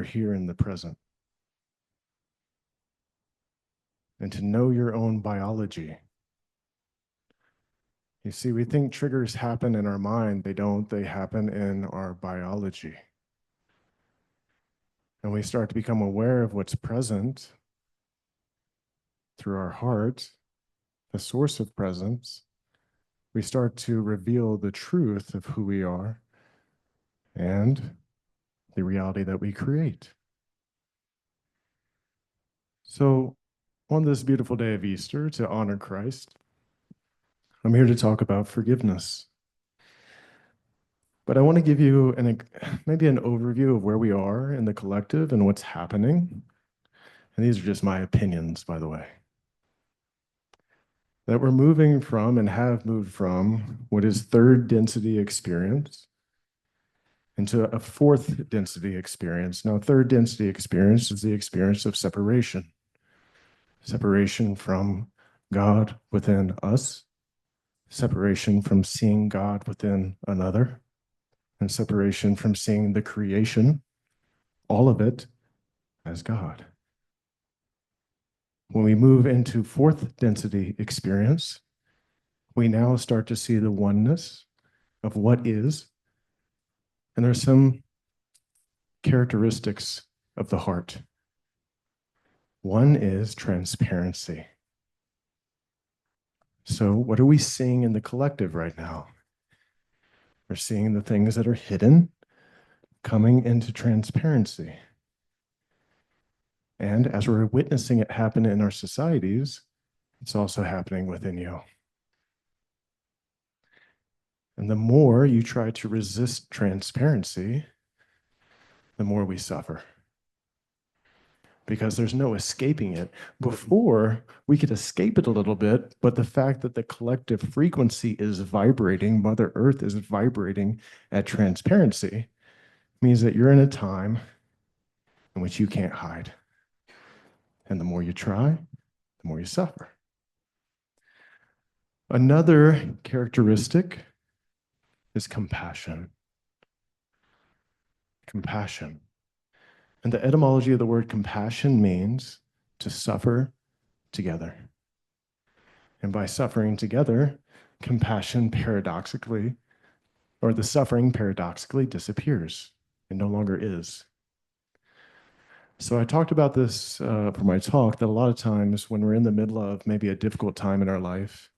here in the present, and to know your own biology. You see, we think triggers happen in our mind. They don't, they happen in our biology. And we start to become aware of what's present through our heart, the source of presence. We start to reveal the truth of who we are and the reality that we create. So, on this beautiful day of Easter, to honor Christ, I'm here to talk about forgiveness. But I want to give you maybe an overview of where we are in the collective and what's happening. And these are just my opinions, by the way. That we're moving from and have moved from what is third density experience into a fourth density experience. Now, third density experience is the experience of separation. Separation from God within us, separation from seeing God within another, and separation from seeing the creation, all of it, as God. When we move into fourth density experience, we now start to see the oneness of what is, and there's some characteristics of the heart. One is transparency. So what are we seeing in the collective right now? We're seeing the things that are hidden coming into transparency. And as we're witnessing it happen in our societies, it's also happening within you. And the more you try to resist transparency, the more we suffer. Because there's no escaping it. Before, we could escape it a little bit, but the fact that the collective frequency is vibrating, Mother Earth is vibrating at transparency, means that you're in a time in which you can't hide. And the more you try, the more you suffer. Another characteristic is compassion. Compassion. And the etymology of the word compassion means to suffer together. And by suffering together, compassion paradoxically, or the suffering paradoxically disappears. It no longer is. So I talked about this for my talk, that a lot of times when we're in the middle of maybe a difficult time in our life,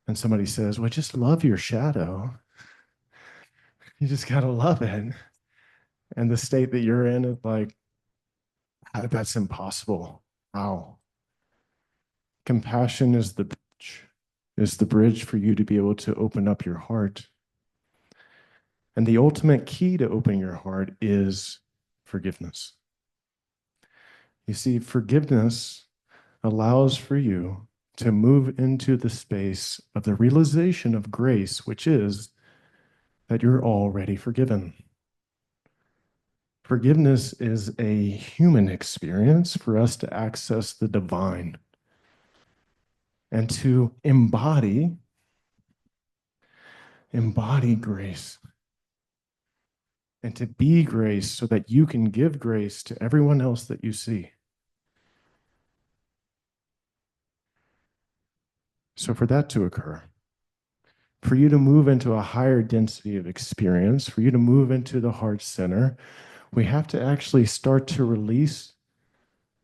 and somebody says, well, just love your shadow. You just gotta love it. And the state that you're in is like, that's impossible. Wow. Compassion is the bridge for you to be able to open up your heart. And the ultimate key to opening your heart is forgiveness. You see, forgiveness allows for you to move into the space of the realization of grace, which is that you're already forgiven. Forgiveness is a human experience for us to access the divine and to embody grace and to be grace so that you can give grace to everyone else that you see. So for that to occur, for you to move into a higher density of experience, for you to move into the heart center, we have to actually start to release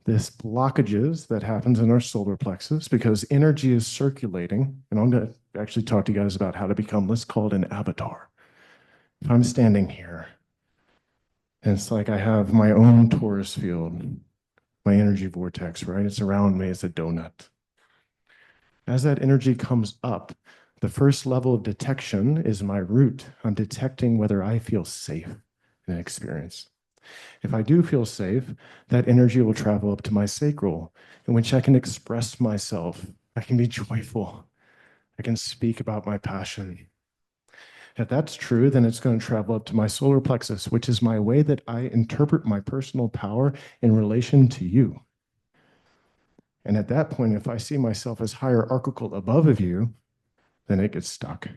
this blockages that happens in our solar plexus, because energy is circulating. And I'm going to actually talk to you guys about how to become, let's call it an avatar. If I'm standing here, and it's like I have my own torus field, my energy vortex, right? It's around me, it's a donut. As that energy comes up, the first level of detection is my root. I'm detecting whether I feel safe in an experience. If I do feel safe, that energy will travel up to my sacral, in which I can express myself. I can be joyful. I can speak about my passion. If that's true, then it's going to travel up to my solar plexus, which is my way that I interpret my personal power in relation to you. And at that point, if I see myself as hierarchical above of you, then it gets stuck.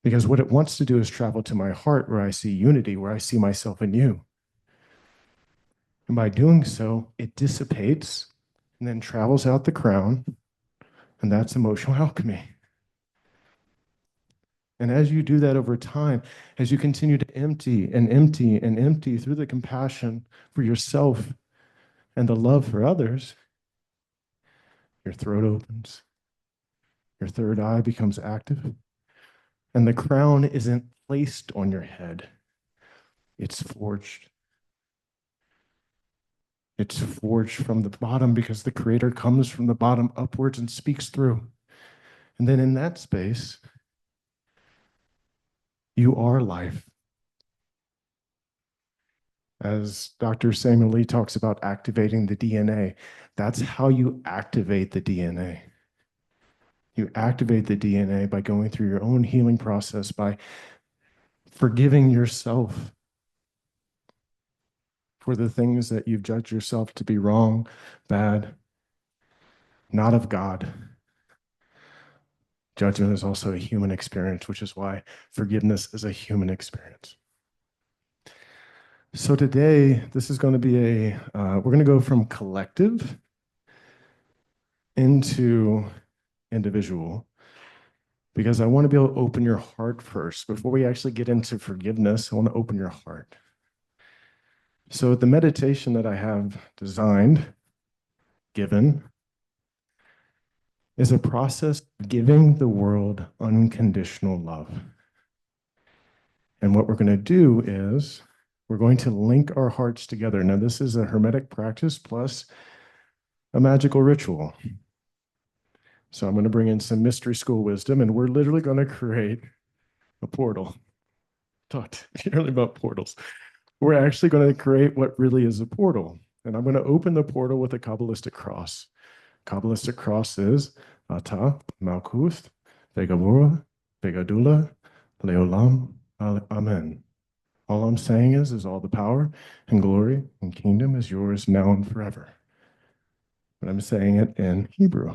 Because what it wants to do is travel to my heart, where I see unity, where I see myself in you. And by doing so, it dissipates and then travels out the crown, and that's emotional alchemy. And as you do that over time, as you continue to empty and empty and empty through the compassion for yourself and the love for others, your throat opens, your third eye becomes active, and the crown isn't placed on your head, it's forged. It's forged from the bottom because the creator comes from the bottom upwards and speaks through. And then in that space, you are life. As Dr. Samuel Lee talks about activating the DNA, that's how you activate the DNA. You activate the DNA by going through your own healing process, by forgiving yourself for the things that you've judged yourself to be wrong, bad, not of God. Judgment is also a human experience, which is why forgiveness is a human experience. So today, this is going to be we're going to go from collective into individual, because I want to be able to open your heart first. Before we actually get into forgiveness, I want to open your heart. So the meditation that I have designed, given, is a process of giving the world unconditional love. And what we're going to do is we're going to link our hearts together. Now, this is a Hermetic practice plus a magical ritual. So I'm going to bring in some mystery school wisdom, and we're literally going to create a portal. Talked purely about portals. We're actually going to create what really is a portal. And I'm going to open the portal with a Kabbalistic cross. Kabbalistic cross is Ata, Malkuth, Vegabora, Vegadula, Leolam, Amen. All I'm saying is all the power and glory and kingdom is yours now and forever. But I'm saying it in Hebrew.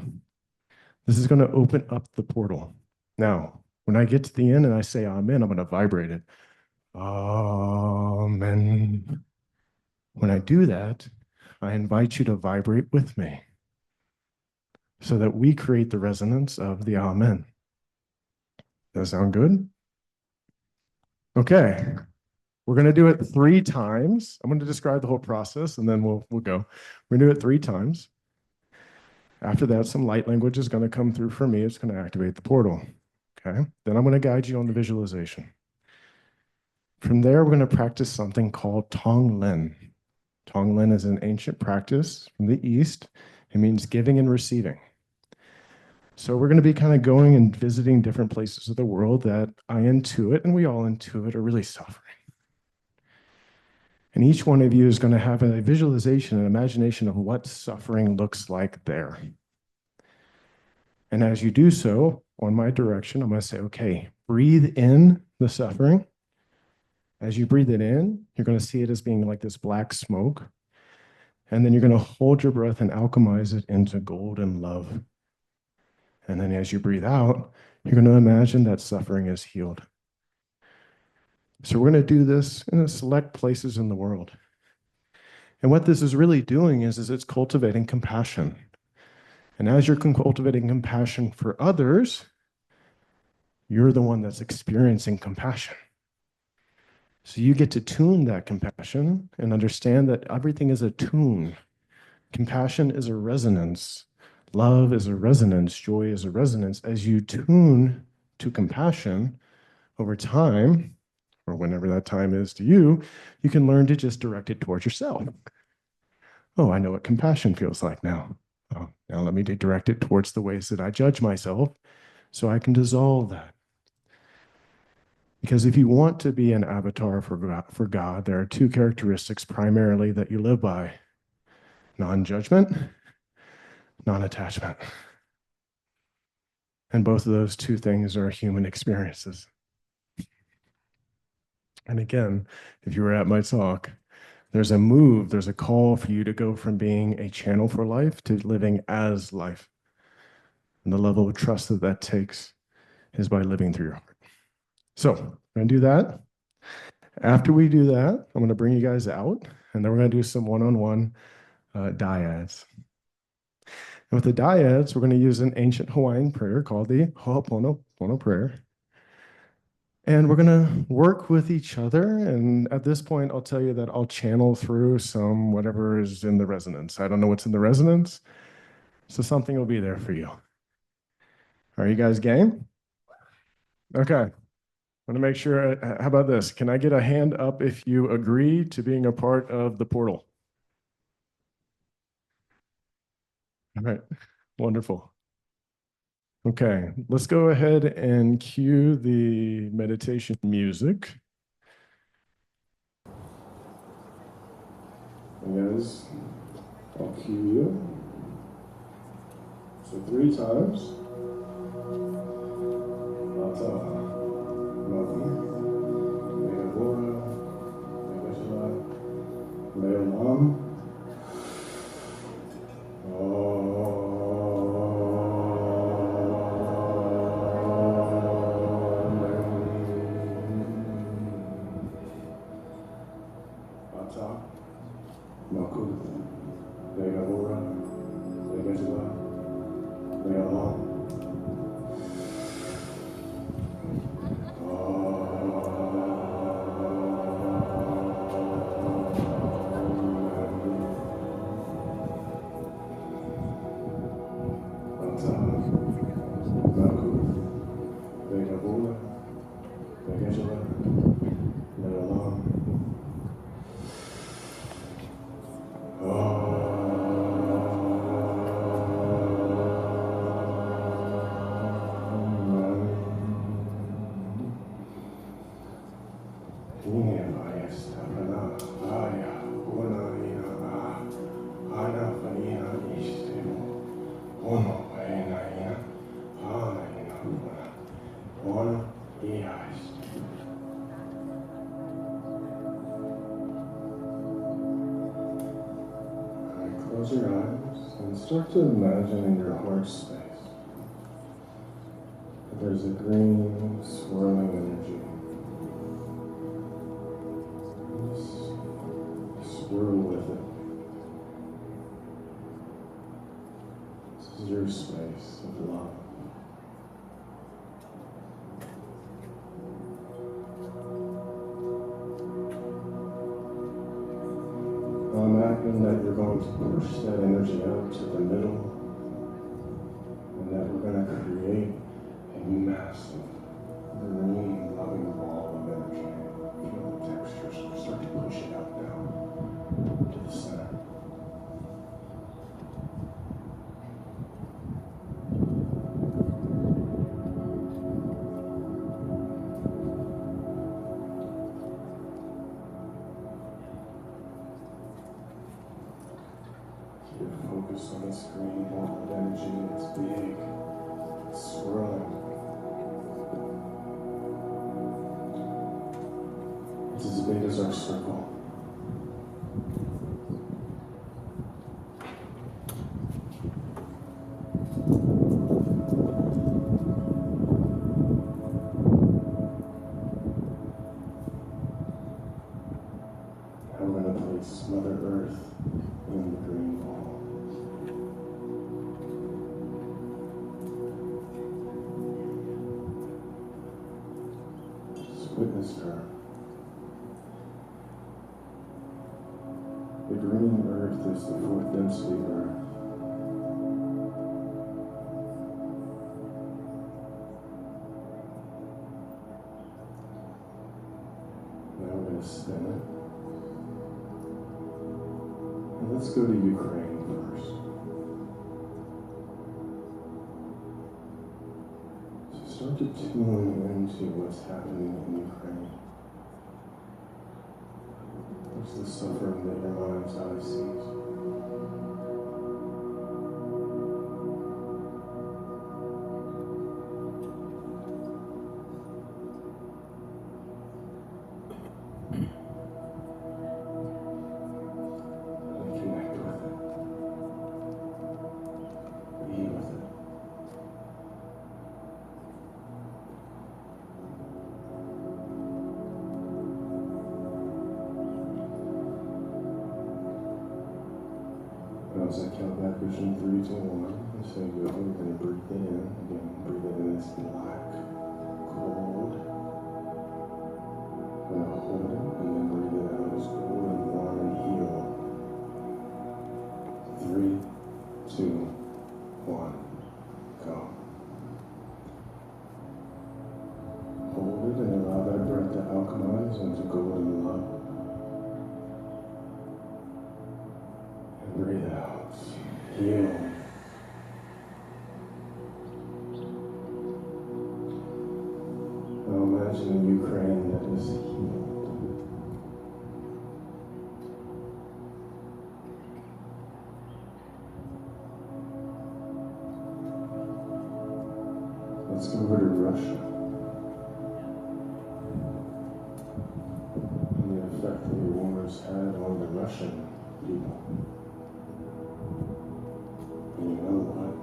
This is going to open up the portal. Now, when I get to the end and I say Amen, I'm going to vibrate it. Amen. When I do that, I invite you to vibrate with me so that we create the resonance of the Amen. Does that sound good? Okay. We're going to do it 3 times. I'm going to describe the whole process and then we'll go. We're going to do it 3 times. After that, some light language is going to come through for me. It's going to activate the portal. Okay. Then I'm going to guide you on the visualization. From there, we're going to practice something called Tonglen. Tonglen is an ancient practice from the East. It means giving and receiving. So we're going to be kind of going and visiting different places of the world that I intuit, and we all intuit, are really suffering. And each one of you is going to have a visualization, an imagination of what suffering looks like there. And as you do so, on my direction, I'm going to say, okay, breathe in the suffering. As you breathe it in, you're going to see it as being like this black smoke. And then you're going to hold your breath and alchemize it into golden love. And then as you breathe out, you're going to imagine that suffering is healed. So we're going to do this in select places in the world. And what this is really doing is it's cultivating compassion. And as you're cultivating compassion for others, you're the one that's experiencing compassion. So you get to tune that compassion and understand that everything is a tune. Compassion is a resonance. Love is a resonance. Joy is a resonance. As you tune to compassion over time, or whenever that time is to you, you can learn to just direct it towards yourself. Oh, I know what compassion feels like now. Oh, now let me direct it towards the ways that I judge myself so I can dissolve that. Because if you want to be an avatar for God, there are 2 characteristics primarily that you live by: non-judgment, non-attachment. And both of those 2 things are human experiences. And again, if you were at my talk, there's a call for you to go from being a channel for life to living as life. And the level of trust that that takes is by living through your heart. So I'm going to do that. After we do that, I'm going to bring you guys out, and then we're going to do some one-on-one dyads. And with the dyads, we're going to use an ancient Hawaiian prayer called the Ho'oponopono prayer. And we're going to work with each other. And at this point, I'll tell you that I'll channel through some whatever is in the resonance. I don't know what's in the resonance, so something will be there for you. Are you guys game? Okay. I want to make sure. How about this? Can I get a hand up if you agree to being a part of the portal? All right. Wonderful. Okay. Let's go ahead and cue the meditation music. And guys, I'll cue you. So 3 times. Close your eyes and start to imagine in your heart space that there's a green swirling energy. Just swirl with it. This is your space of love. Imagine that you're going to push that energy out to the middle, and that we're going to create a massive, green, loving ball of energy. Feel the texture, so start to push it out now to the center. Focus on this green ball of energy. It's big, it's swirling. It's as big as our circle. Now we're going to place Mother Earth in the green ball. Witness her. The green earth is the 4th density of earth. Now we're going to spin it. And let's go to Ukraine first. Start to tune into what's happening in Ukraine. What's the suffering that your mind's eye sees? And connect with it. Be with it. as I count backwards from 3 to 1, and say go, you're going to breathe it in. Again, breathe it in. It's black, cold. I'm going to hold it, and then breathe it out as cold and warm and heal. 3, 2, 1, go. Hold it and allow that breath to alchemize into golden love. And breathe out. Heal. Now imagine a Ukraine that is healed. Let's go over to Russia. And the effect that the wars had on the Russian people. And you know what?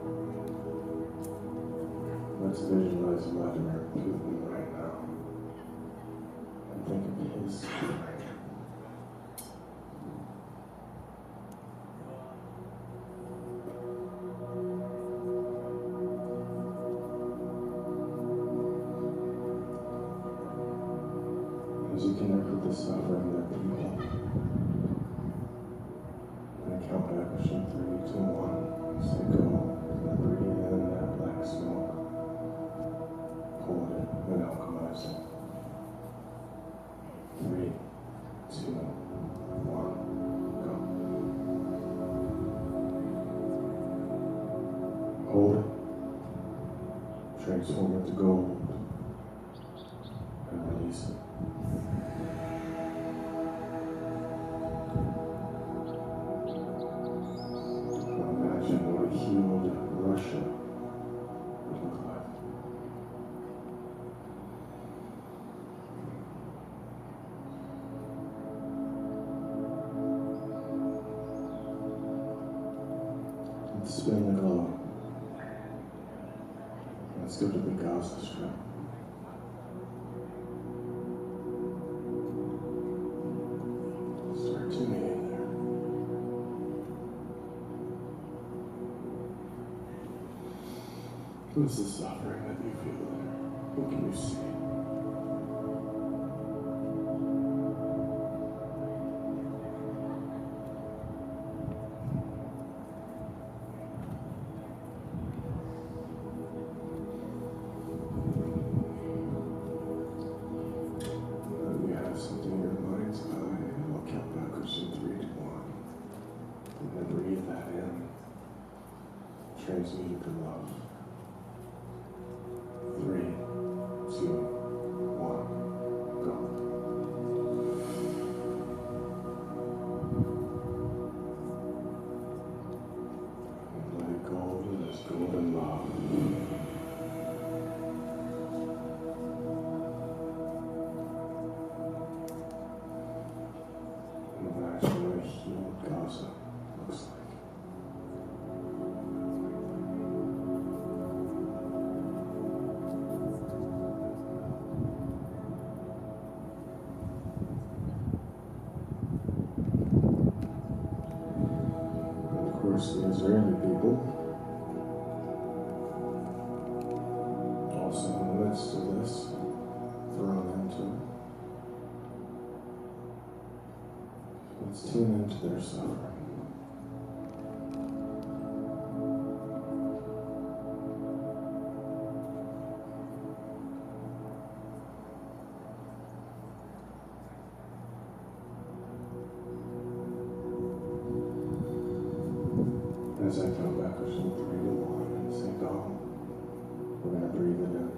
Let's visualize Vladimir Putin right now. And think of his suffering. As you connect with the suffering of the people, and I count backwards from 3 to 1, say go, and breathe in that black smoke, hold it, and alchemize it. 3, 2, 1, go. Hold it, transform it to gold, and release it. Imagine what a healed Russia would look like. Let's spin the globe. Let's go to the Gaza Strip. Start tuning in there. What's the suffering that you feel there? What can you see? You have something in your mind's eye. I'll count backwards from 3 to 1. And then breathe that in. Transmute it to love. 3, 2, 1, go. And let it go to this golden love. And imagine what a healed Gaza looks like. The Israeli people, also in the midst of this, thrown into it. Let's tune into their suffering. As I count backwards from 3 to 1 and say go, we're going to breathe it in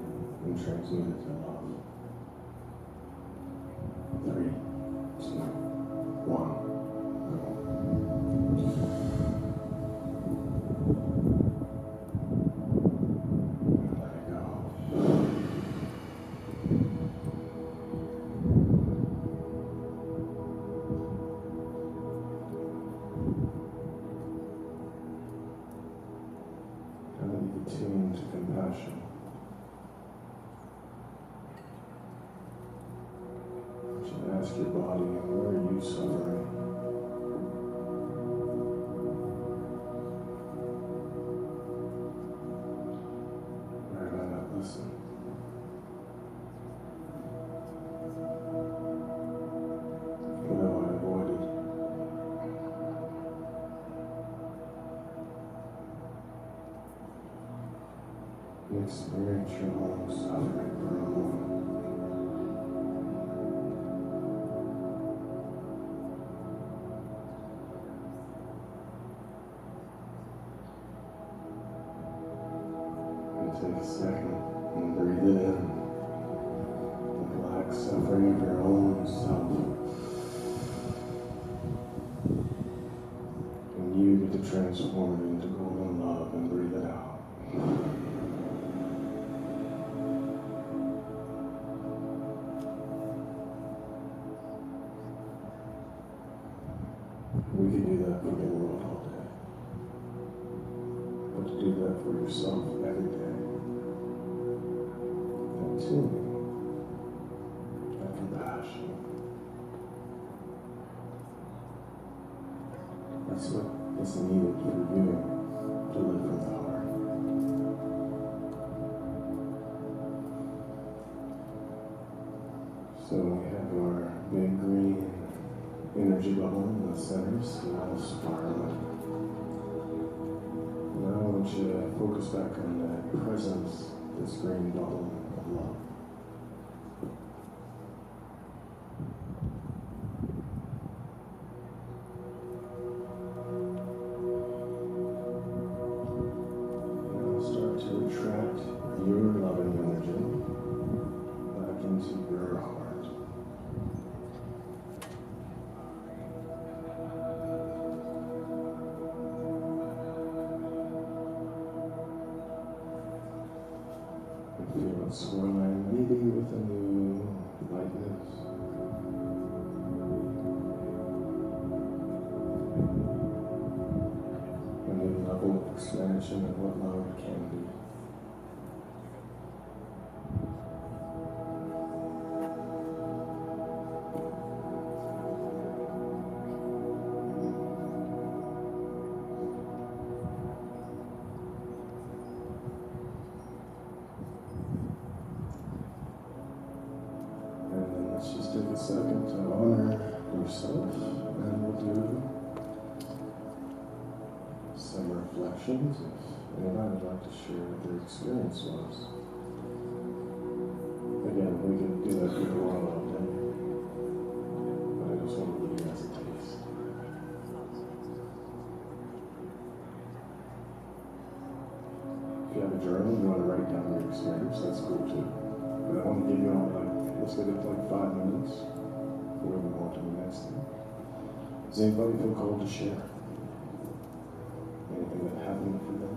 and transmute it to love. 3, 2, 1, go. And let it go. Tuned to compassion. You should ask your body, where are you suffering? experience your own suffering for a moment. And take a second and breathe it in. The black suffering of your own self. And you get to transform it into golden love and breathe it out. We can do that for the world all day. But to do that for yourself every day. That tuning, that compassion. That's what is needed for you to live from the heart. So we have our big green energy bubble in the center, so that'll spiral. Now I want you to focus back on that presence, this green bubble of love. Now start to attract your loving energy back into your heart. Feel it swirling, maybe with a new lightness. A new level of expansion of what love can be. Let's just take a second to honor yourself, and we'll do some reflections if anybody would like to share what their experience was. Again, we can do that for the world all day, but I just want to give you guys a taste. If you have a journal, you want to write down your experience, that's cool too. But I want to give you all let's get it like 5 minutes before we move on to the next thing. Does anybody feel called to share anything that happened for them?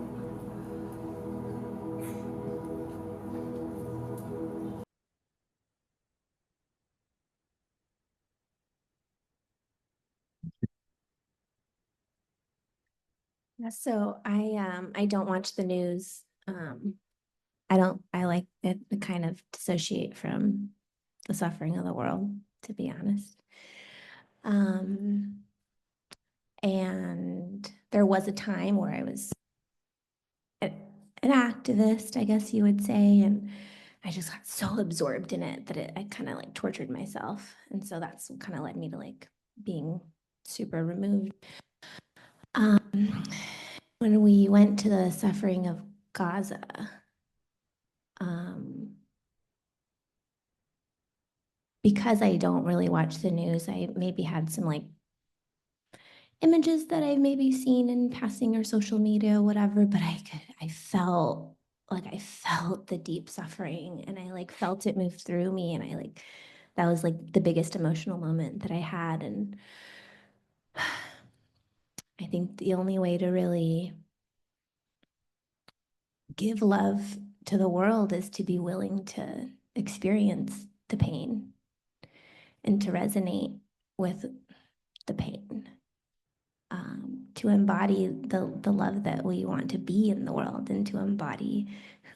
So I don't watch the news. I like it to kind of dissociate from the suffering of the world, to be honest. And there was a time where I was an activist, I guess you would say, and I just got so absorbed in it that I kind of like tortured myself. And so that's what kind of led me to like being super removed. When we went to the suffering of Gaza, because I don't really watch the news, I maybe had some like images that I've maybe seen in passing or social media or whatever, but I felt the deep suffering, and I like felt it move through me, and that was like the biggest emotional moment that I had. And I think the only way to really give love to the world is to be willing to experience the pain and to resonate with the pain, to embody the love that we want to be in the world, and to embody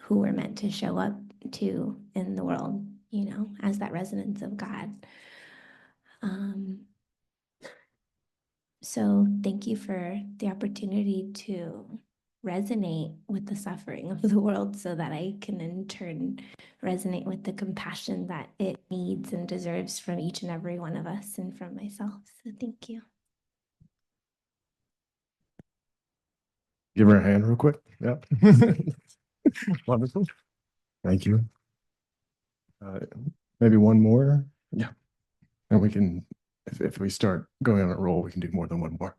who we're meant to show up to in the world, you know, as that resonance of God. So thank you for the opportunity to resonate with the suffering of the world, so that I can in turn resonate with the compassion that it needs and deserves from each and every one of us and from myself. So thank you. Give her a hand real quick. Yep. Wonderful. Thank you. Maybe one more. Yeah. And we can, if we start going on a roll, we can do more than one more.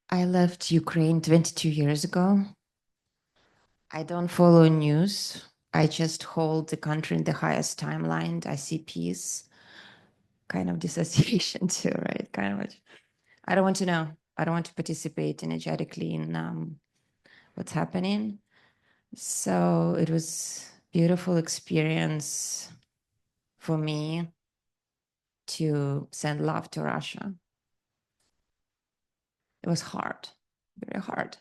I left Ukraine 22 years ago. I don't follow news. I just hold the country in the highest timeline. I see peace, kind of dissociation too, right? Kind of. I don't want to know. I don't want to participate energetically in what's happening. So it was beautiful experience for me to send love to Russia. It was hard, very hard.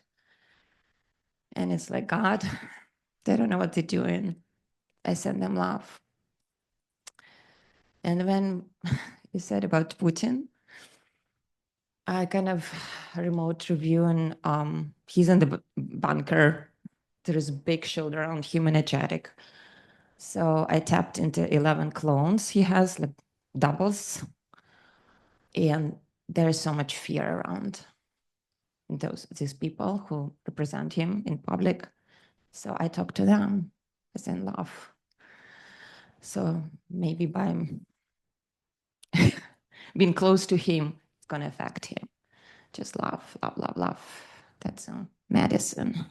And it's like, God, they don't know what they're doing. I send them love. And when you said about Putin, I kind of remote review and he's in the bunker. There is a big shield around him, energetic. So I tapped into 11 clones. He has like doubles. And there's so much fear around these people who represent him in public. So I talk to them as in love. So maybe by being close to him, it's going to affect him. Just love, love, love, love. That's medicine.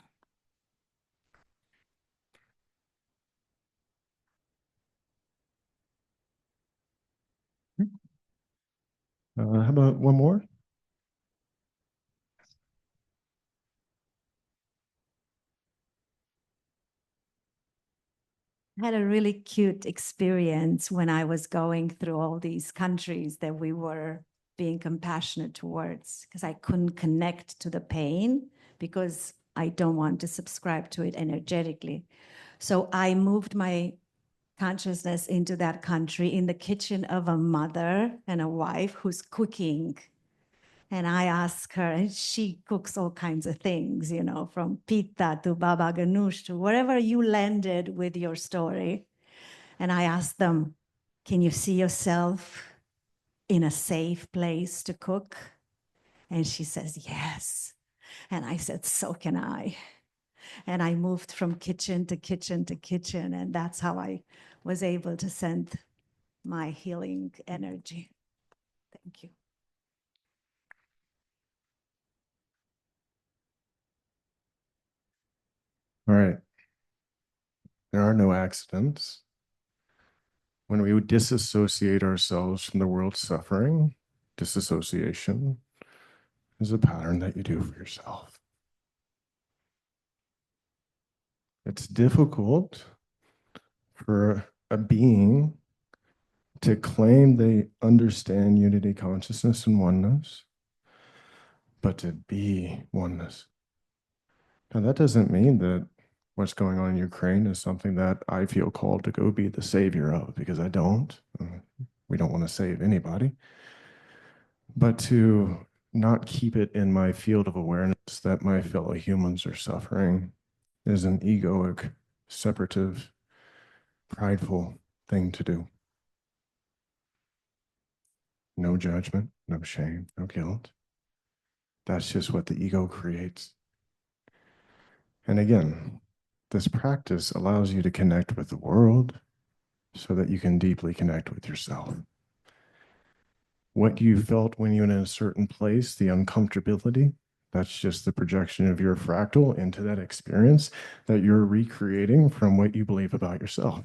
How about one more? I had a really cute experience when I was going through all these countries that we were being compassionate towards, because I couldn't connect to the pain because I don't want to subscribe to it energetically. So I moved my consciousness into that country in the kitchen of a mother and a wife who's cooking. And I ask her, and she cooks all kinds of things, you know, from pita to baba ganoush to wherever you landed with your story. And I asked them, can you see yourself in a safe place to cook? And she says, yes. And I said, so can I. And I moved from kitchen to kitchen to kitchen. And that's how I was able to send my healing energy. Thank you. All right. There are no accidents. When we disassociate ourselves from the world's suffering, disassociation is a pattern that you do for yourself. It's difficult for a being to claim they understand unity, consciousness, and oneness, but to be oneness. Now, that doesn't mean that what's going on in Ukraine is something that I feel called to go be the savior of, because I don't. We don't want to save anybody. But to not keep it in my field of awareness that my fellow humans are suffering is an egoic, separative, prideful thing to do. No judgment, no shame, no guilt. That's just what the ego creates. And again, this practice allows you to connect with the world so that you can deeply connect with yourself. What you felt when you were in a certain place, the uncomfortability, that's just the projection of your fractal into that experience that you're recreating from what you believe about yourself.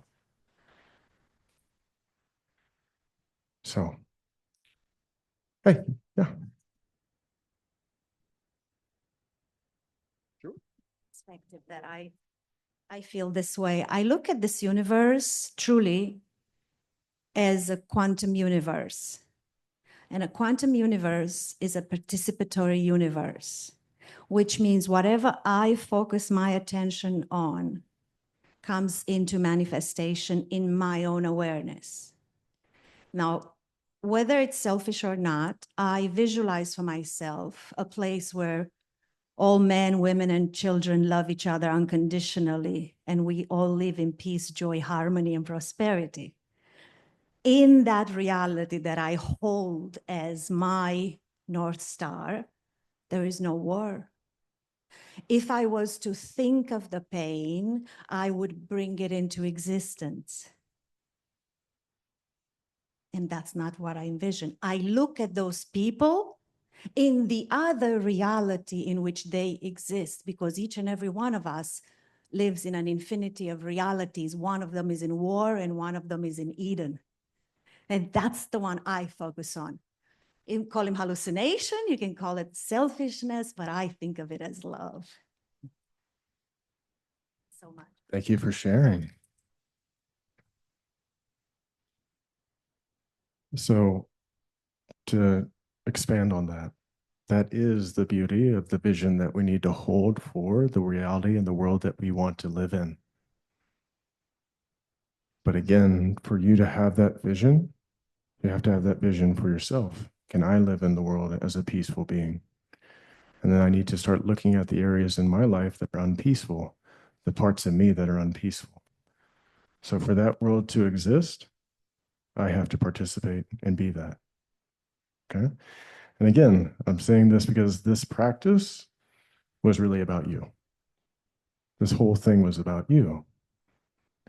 So, hey, yeah. Sure. Perspective that I feel this way. I look at this universe truly as a quantum universe. And a quantum universe is a participatory universe, which means whatever I focus my attention on comes into manifestation in my own awareness. Now, whether it's selfish or not, I visualize for myself a place where all men, women, and children love each other unconditionally, and we all live in peace, joy, harmony, and prosperity. In that reality that I hold as my North Star, there is no war. If I was to think of the pain, I would bring it into existence. And that's not what I envision. I look at those people in the other reality in which they exist, because each and every one of us lives in an infinity of realities. One of them is in war and one of them is in Eden. And that's the one I focus on. You can call him hallucination, you can call it selfishness, but I think of it as love. So much. Thank you for sharing. So to expand on that, that is the beauty of the vision that we need to hold for the reality and the world that we want to live in. But again, for you to have that vision, you have to have that vision for yourself. Can I live in the world as a peaceful being? And then I need to start looking at the areas in my life that are unpeaceful, the parts of me that are unpeaceful. So for that world to exist, I have to participate and be that. Okay. And again, I'm saying this because this practice was really about you. This whole thing was about you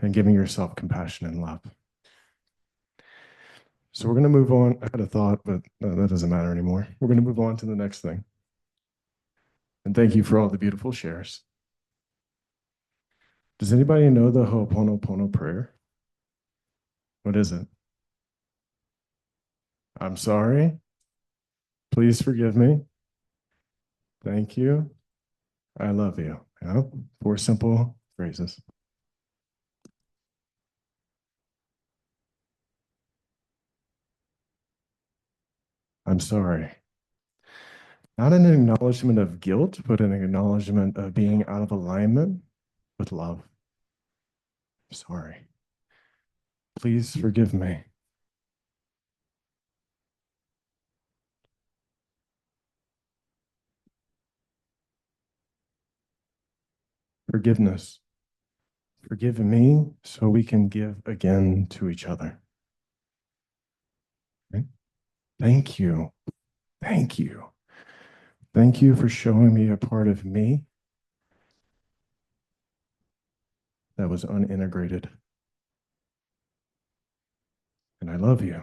and giving yourself compassion and love. So we're going to move on. I had a thought, but that doesn't matter anymore. We're going to move on to the next thing. And thank you for all the beautiful shares. Does anybody know the Ho'oponopono prayer? What is it? I'm sorry. Please forgive me. Thank you. I love you. You know, 4 simple phrases. I'm sorry. Not an acknowledgement of guilt, but an acknowledgement of being out of alignment with love. Sorry. Please forgive me. Forgiveness. Forgive me so we can give again to each other. Okay? Thank you. Thank you. Thank you for showing me a part of me that was unintegrated. And I love you.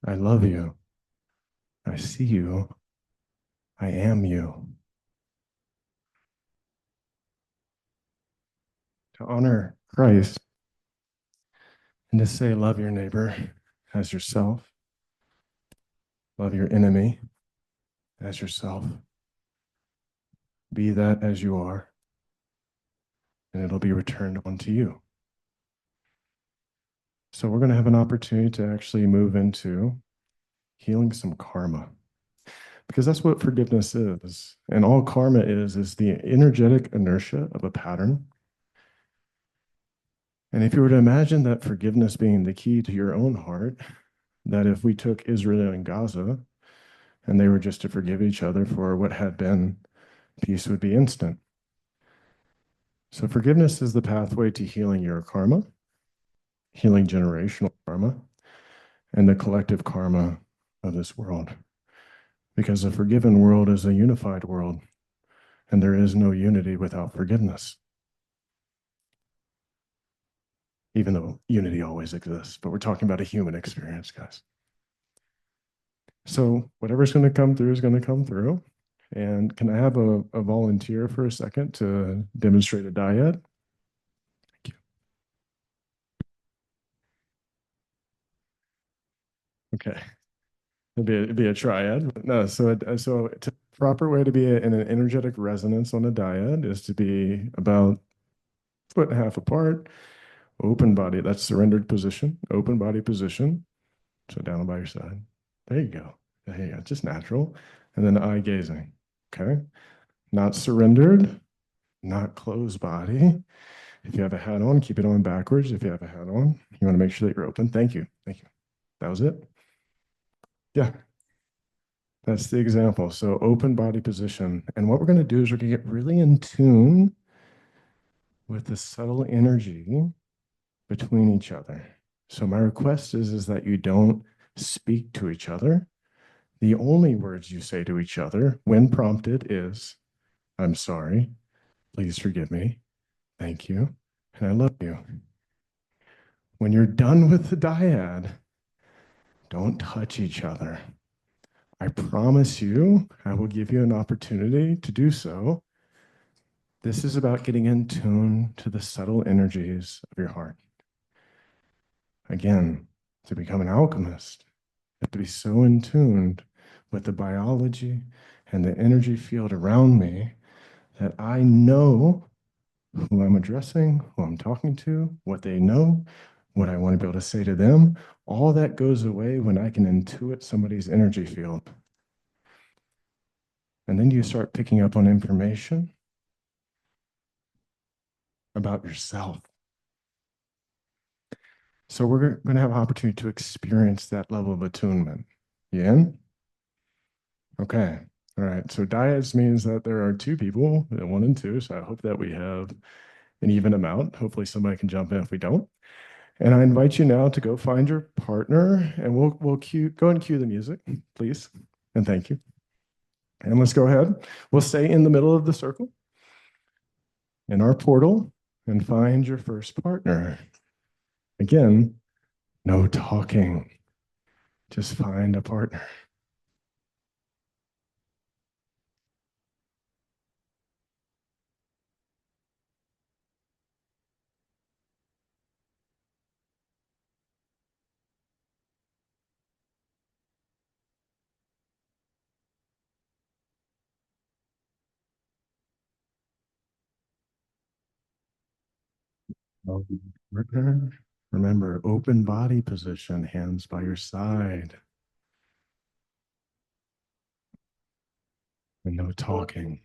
I love you. I see you. I am you. To honor Christ and to say, love your neighbor as yourself. Love your enemy as yourself. Be that as you are, and it'll be returned onto you. So we're going to have an opportunity to actually move into healing some karma, because that's what forgiveness is. And all karma is the energetic inertia of a pattern. And if you were to imagine that forgiveness being the key to your own heart, that if we took Israel and Gaza and they were just to forgive each other for what had been, peace would be instant. So forgiveness is the pathway to healing your karma, healing generational karma, and the collective karma of this world. Because a forgiven world is a unified world, and there is no unity without forgiveness. Even though unity always exists, but we're talking about a human experience, guys. So whatever's going to come through is going to come through. And can I have a volunteer for a second to demonstrate a dyad? Thank you. Okay. It'd be a triad. No, so the proper way to be in an energetic resonance on a dyad is to be about 1.5 feet apart, open body. That's surrendered position, open body position. So down by your side. There you go. There you go. Just natural. And then eye gazing. Okay. Not surrendered, not closed body. If you have a hat on, keep it on backwards. If you have a hat on, you want to make sure that you're open. Thank you. Thank you. That was it. Yeah. That's the example. So open body position. And what we're going to do is we're going to get really in tune with the subtle energy between each other. So my request is that you don't speak to each other, The only words you say to each other when prompted is, I'm sorry, please forgive me, thank you, and I love you. When you're done with the dyad, don't touch each other. I promise you, I will give you an opportunity to do so. This is about getting in tune to the subtle energies of your heart. Again, to become an alchemist, you have to be so in tune with the biology and the energy field around me that I know who I'm addressing, who I'm talking to, what they know, what I want to be able to say to them. All that goes away when I can intuit somebody's energy field. And then you start picking up on information about yourself. So we're going to have an opportunity to experience that level of attunement. You in? Okay. All right. So dyads means that there are two people, 1 and 2. So I hope that we have an even amount. Hopefully somebody can jump in if we don't. And I invite you now to go find your partner, and we'll go and cue the music, please. And thank you. And let's go ahead. We'll stay in the middle of the circle in our portal and find your first partner. Again, no talking. Just find a partner. Partner. Remember, open body position, hands by your side. And no talking.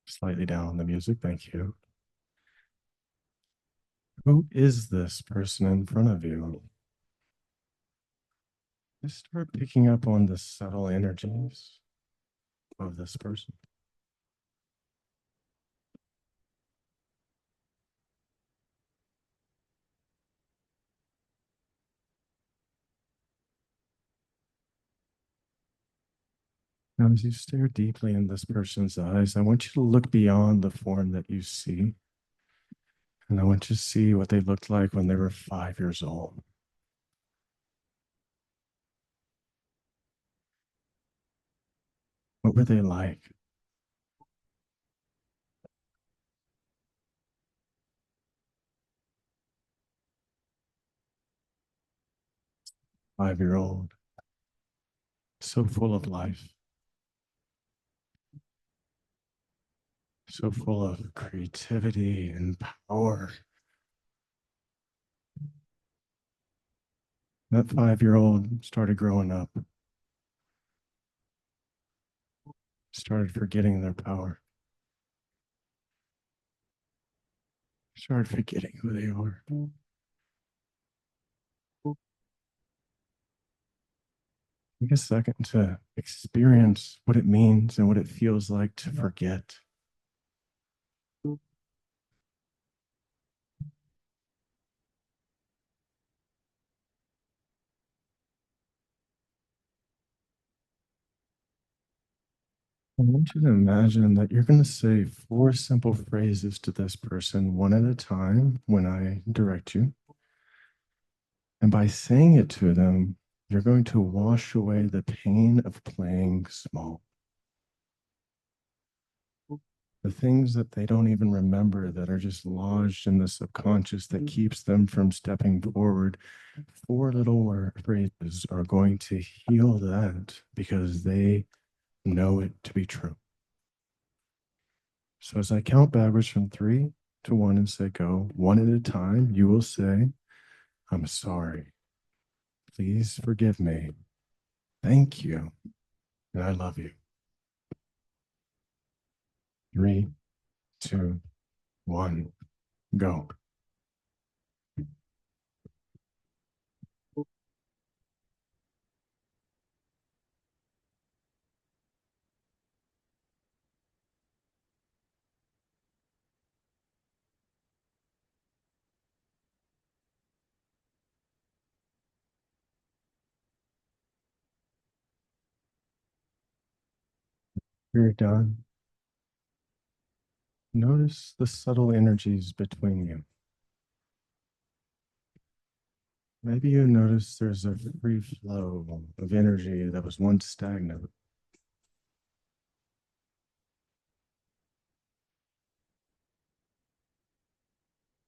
Slightly down the music, thank you. Who is this person in front of you? Just start picking up on the subtle energies of this person. Now, as you stare deeply in this person's eyes, I want you to look beyond the form that you see. And I want you to see what they looked like when they were 5 years old. What were they like? Five-year-old, so full of life, so full of creativity and power. That 5-year-old started growing up, started forgetting their power, started forgetting who they are. Take a second to experience what it means and what it feels like to forget. I want you to imagine that you're going to say 4 simple phrases to this person, one at a time, when I direct you. And by saying it to them, you're going to wash away the pain of playing small. The things that they don't even remember that are just lodged in the subconscious that keeps them from stepping forward. 4 little phrases are going to heal that because they know it to be true. So as I count backwards from 3 to 1 and say go, one at a time, you will say, I'm sorry. Please forgive me. Thank you. And I love you. 3, 2, 1, go. You're done. Notice the subtle energies between you. Maybe you notice there's a free flow of energy that was once stagnant.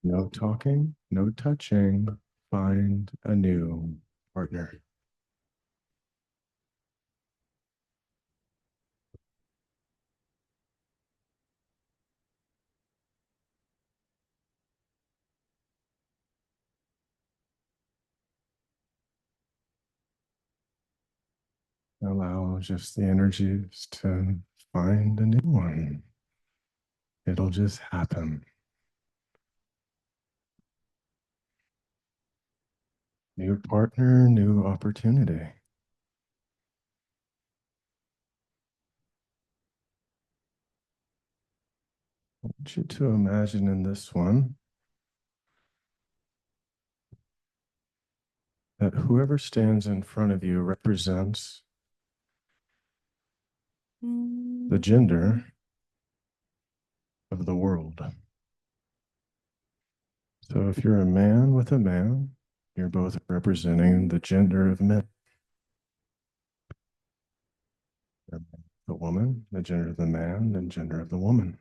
No talking, no touching. Find a new partner. Allow just the energies to find a new one. It'll just happen. New partner, new opportunity. I want you to imagine in this one that whoever stands in front of you represents the gender of the world. So if you're a man with a man, you're both representing the gender of men. The woman, the gender of the man, and gender of the woman.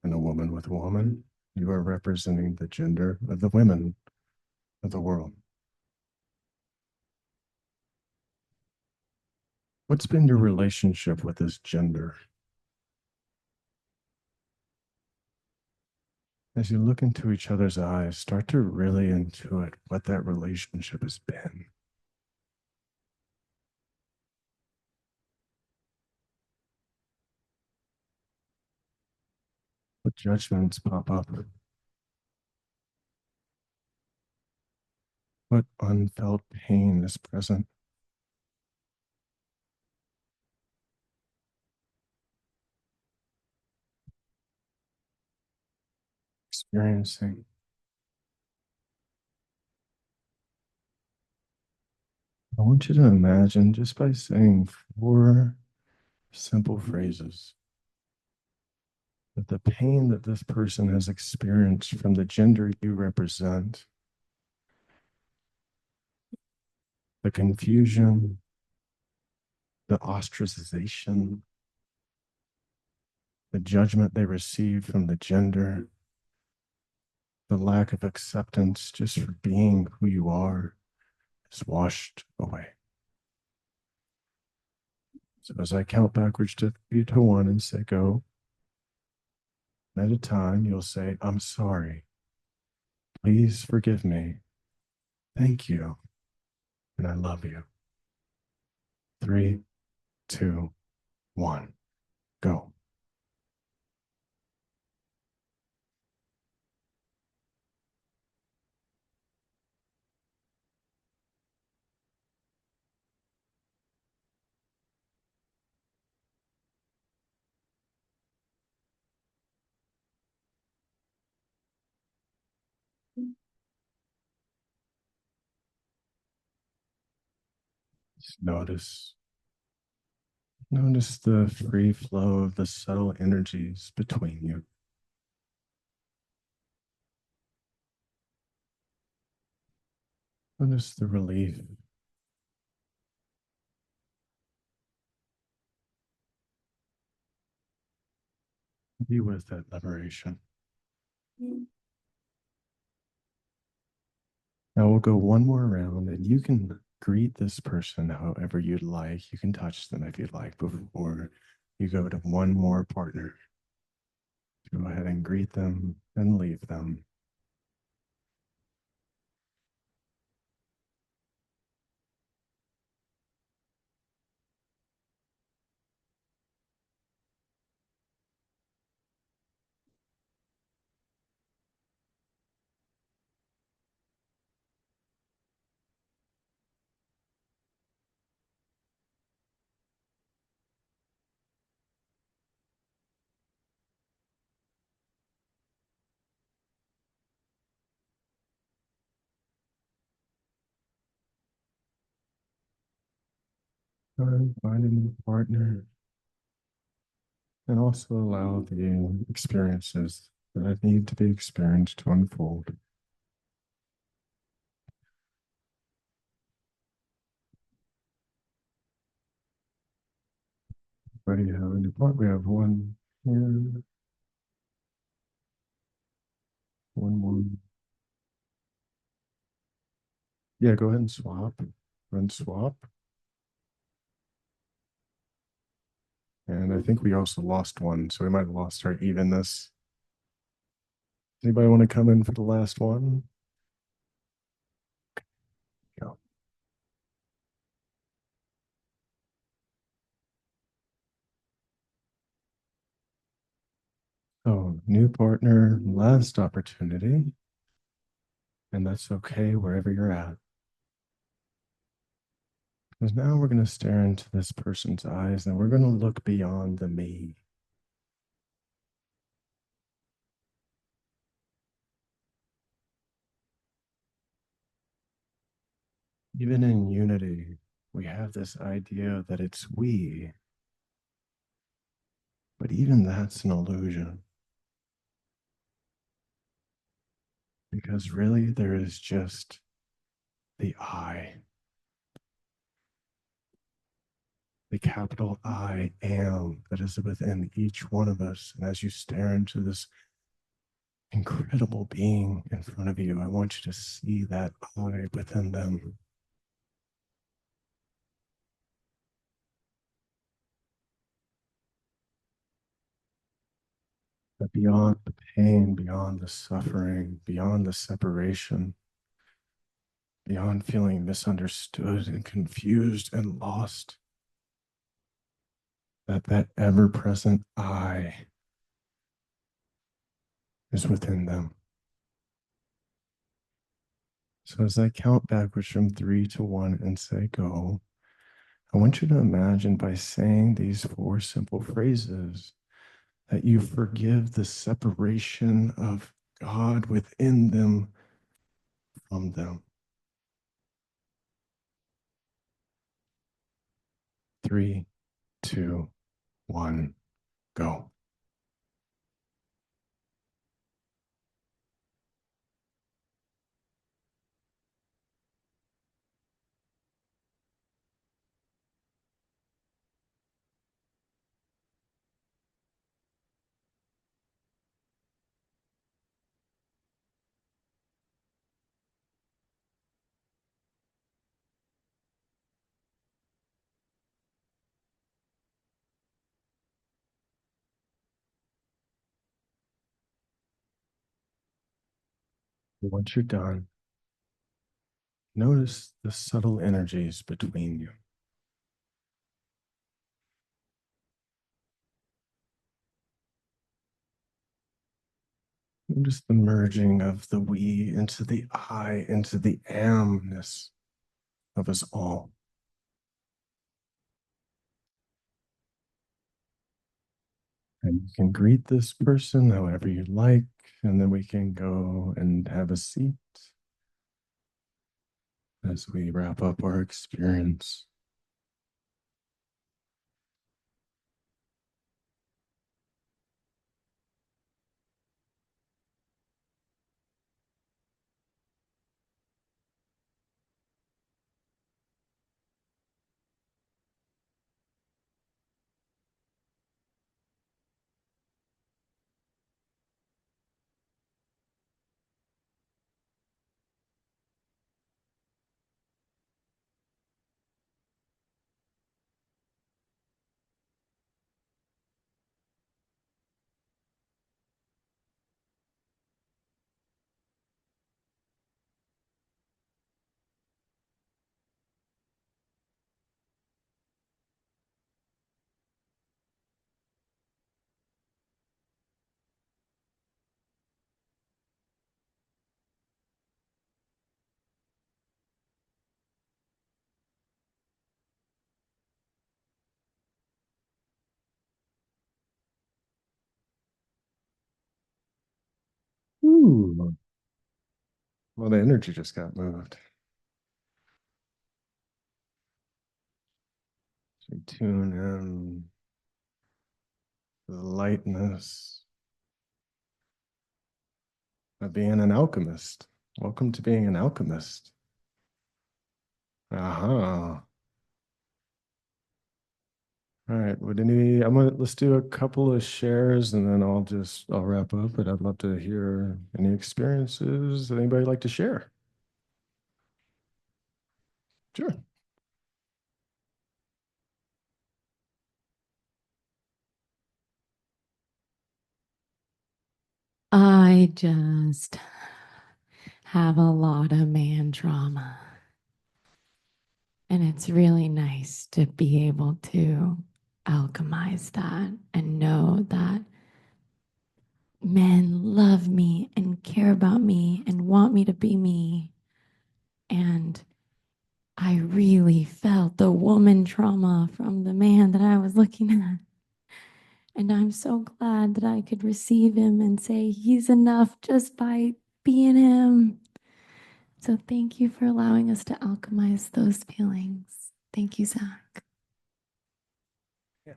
And a woman with a woman, you are representing the gender of the women of the world. What's been your relationship with this gender? As you look into each other's eyes, start to really intuit what that relationship has been. What judgments pop up? What unfelt pain is present? Experiencing. I want you to imagine just by saying 4 simple phrases that the pain that this person has experienced from the gender you represent, the confusion, the ostracization, the judgment they receive from the gender, the lack of acceptance just for being who you are is washed away. So as I count backwards to 3 to 1 and say go, at a time you'll say, I'm sorry. Please forgive me. Thank you. And I love you. 3, 2, 1, go. Just notice the free flow of the subtle energies between you. Notice the relief. Be with that liberation. Now we'll go one more round and you can greet this person however you'd like. You can touch them if you'd like before you go to one more partner. Go ahead and greet them and leave them. Find a new partner. and also allow the experiences that need to be experienced to unfold. Where do you have a new part? We have one here, one more. Yeah, go ahead and swap. Run swap. And I think we also lost one, so we might have lost our evenness. Anybody want to come in for the last one? Go. So, new partner, last opportunity. And that's okay wherever you're at. Because now we're going to stare into this person's eyes and we're going to look beyond the me. Even in unity, we have this idea that it's we, but even that's an illusion. Because really, there is just the I, the capital I am that is within each one of us. And as you stare into this incredible being in front of you, I want you to see that I within them. That beyond the pain, beyond the suffering, beyond the separation, beyond feeling misunderstood and confused and lost, that ever-present I is within them. So as I count backwards from 3 to 1 and say go, I want you to imagine by saying these 4 simple phrases that you forgive the separation of God within them from them. 3, 2, 1, go. Once you're done, notice the subtle energies between you. Notice the merging of the we into the I, into the amness of us all. And you can greet this person however you like, and then we can go and have a seat as we wrap up our experience. Ooh, well, the energy just got moved. So tune in the lightness of being an alchemist. Welcome to being an alchemist. Aha. All right. Let's do a couple of shares and then I'll wrap up, but I'd love to hear any experiences that anybody like to share. Sure. I just have a lot of man trauma. And it's really nice to be able to alchemize that and know that men love me and care about me and want me to be me. And I really felt the woman trauma from the man that I was looking at. And I'm so glad that I could receive him and say he's enough just by being him. So thank you for allowing us to alchemize those feelings. Thank you, Zack. Yeah.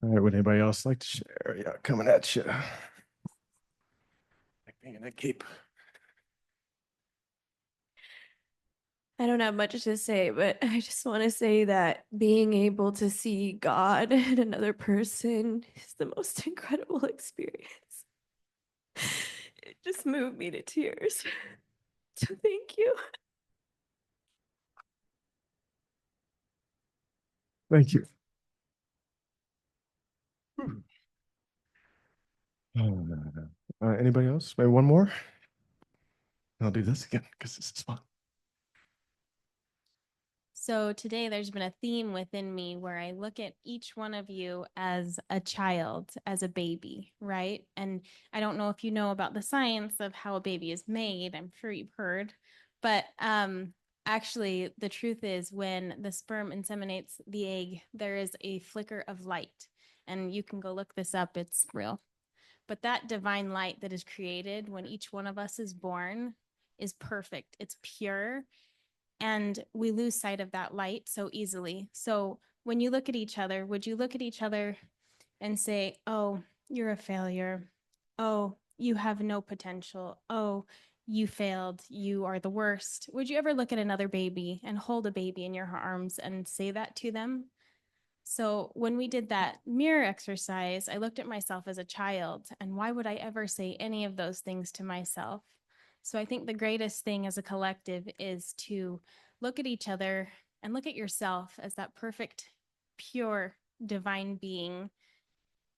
All right. Would anybody else like to share? Yeah, coming at you. Like being in a cape. I don't have much to say, but I just want to say that being able to see God in another person is the most incredible experience. It just moved me to tears. So thank you. Thank you. Anybody else? Maybe one more? I'll do this again because this is fun. So today there's been a theme within me where I look at each one of you as a child, as a baby, right? And I don't know if you know about the science of how a baby is made. I'm sure you've heard. But actually, the truth is when the sperm inseminates the egg, there is a flicker of light. And you can go look this up. It's real. But that divine light that is created when each one of us is born is perfect. It's pure. And we lose sight of that light so easily. So when you look at each other, would you look at each other and say, oh, you're a failure. Oh, you have no potential. Oh, you failed. You are the worst. Would you ever look at another baby and hold a baby in your arms and say that to them? So when we did that mirror exercise, I looked at myself as a child, and why would I ever say any of those things to myself? So I think the greatest thing as a collective is to look at each other and look at yourself as that perfect, pure, divine being,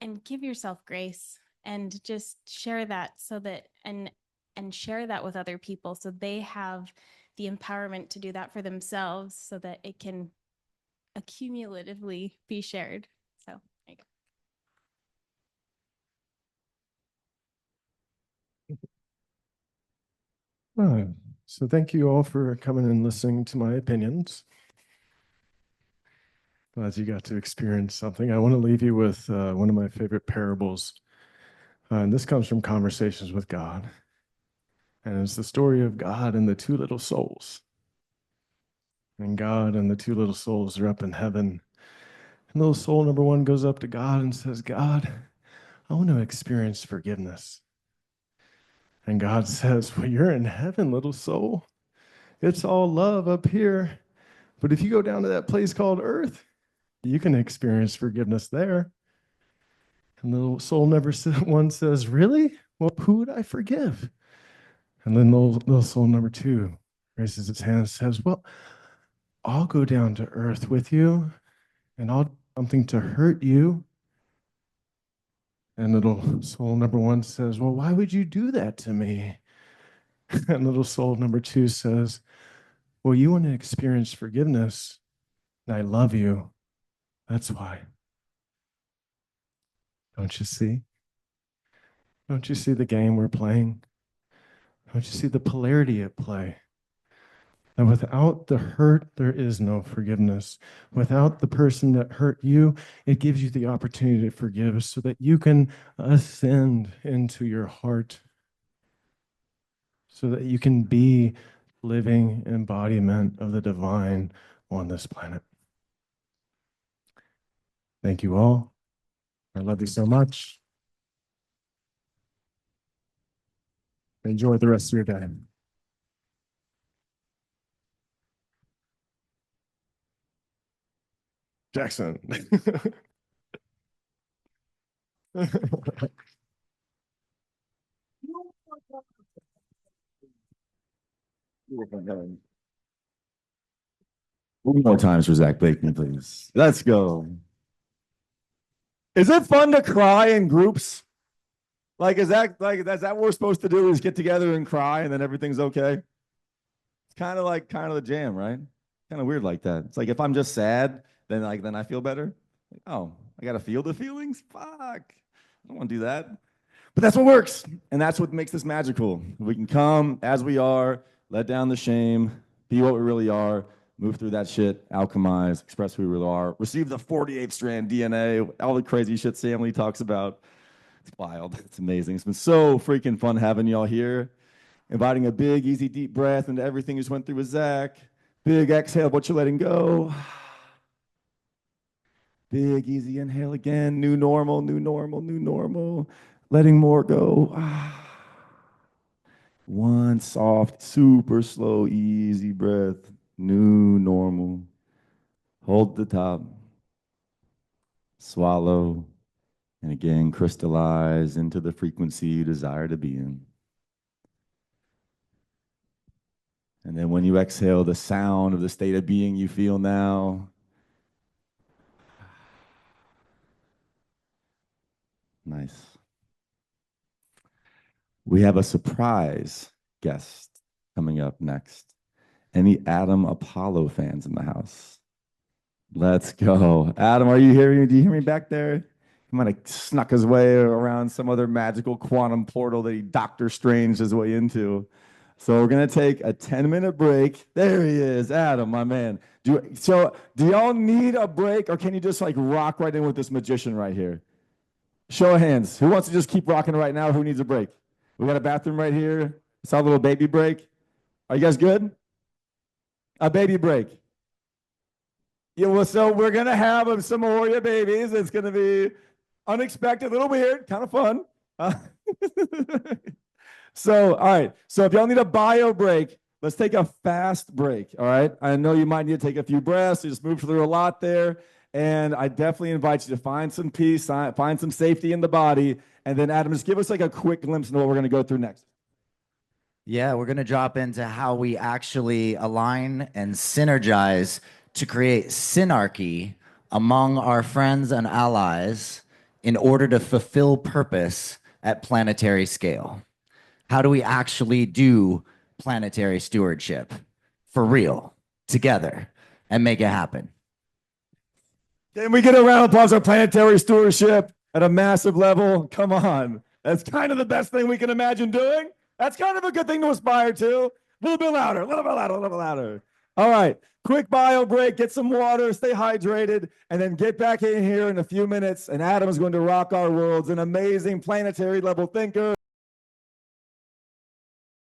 and give yourself grace and just share that so that and share that with other people so they have the empowerment to do that for themselves so that it can accumulatively be shared. So there you go. All right. So thank you all for coming and listening to my opinions. Glad you got to experience something. I want to leave you with one of my favorite parables. And this comes from Conversations with God. And it's the story of God and the two little souls. And God and the two little souls are up in heaven. And little soul number one goes up to God and says, God, I want to experience forgiveness. And God says, well, you're in heaven, little soul. It's all love up here. But if you go down to that place called earth, you can experience forgiveness there. And little soul number one says, really? Well, who would I forgive? And then little soul number two raises its hand and says, well, I'll go down to earth with you and I'll do something to hurt you. And little soul number one says, well, why would you do that to me? And little soul number two says, well, you want to experience forgiveness, and I love you. That's why. Don't you see? Don't you see the game we're playing? Don't you see the polarity at play? That without the hurt, there is no forgiveness. Without the person that hurt you, it gives you the opportunity to forgive so that you can ascend into your heart, so that you can be living embodiment of the divine on this planet. Thank you all. I love you so much. Enjoy the rest of your day. Jackson. One more times for Zack Blakeney, please. Let's go. Is it fun to cry in groups? Like, is that what we're supposed to do? Is get together and cry and then everything's okay? It's kind of the jam, right? Kind of weird like that. It's like if I'm just sad, then I feel better. Like, oh, I gotta feel the feelings? Fuck. I don't want to do that. But that's what works. And that's what makes this magical. We can come as we are, let down the shame, be what we really are, move through that shit, alchemize, express who we really are, receive the 48th strand DNA, all the crazy shit Sam talks about. It's wild. It's amazing. It's been so freaking fun having y'all here. Inviting a big, easy, deep breath into everything you just went through with Zack. Big exhale, what you're letting go. Big, easy inhale again. New normal, new normal, new normal. Letting more go. One soft, super slow, easy breath. New normal. Hold the top. Swallow. And again, crystallize into the frequency you desire to be in. And then when you exhale, the sound of the state of being you feel now. Nice. We have a surprise guest coming up next. Any Adam Apollo fans in the house? Let's go. Adam, are you hearing me? Do you hear me back there? He might have snuck his way around some other magical quantum portal that he Doctor Strange his way into. So we're going to take a 10-minute break. There he is, Adam, my man. Do y'all need a break, or can you just like rock right in with this magician right here? Show of hands. Who wants to just keep rocking right now? Who needs a break? We got a bathroom right here. It's a little baby break. Are you guys good? A baby break. Yeah, well, so we're going to have some AUREA babies. It's going to be unexpected, a little weird, kind of fun. So, all right. So if y'all need a bio break, let's take a fast break, all right? I know you might need to take a few breaths. You just moved through a lot there. And I definitely invite you to find some peace, find some safety in the body. And then, Adam, just give us like a quick glimpse into what we're going to go through next. Yeah, we're going to drop into how we actually align and synergize to create synarchy among our friends and allies in order to fulfill purpose at planetary scale. How do we actually do planetary stewardship for real, together, and make it happen? Can we get a round of applause for planetary stewardship at a massive level? Come on. That's kind of the best thing we can imagine doing. That's kind of a good thing to aspire to. A little bit louder, a little bit louder, a little bit louder. All right. Quick bio break, get some water, stay hydrated, and then get back in here in a few minutes. And Adam is going to rock our worlds, an amazing planetary level thinker.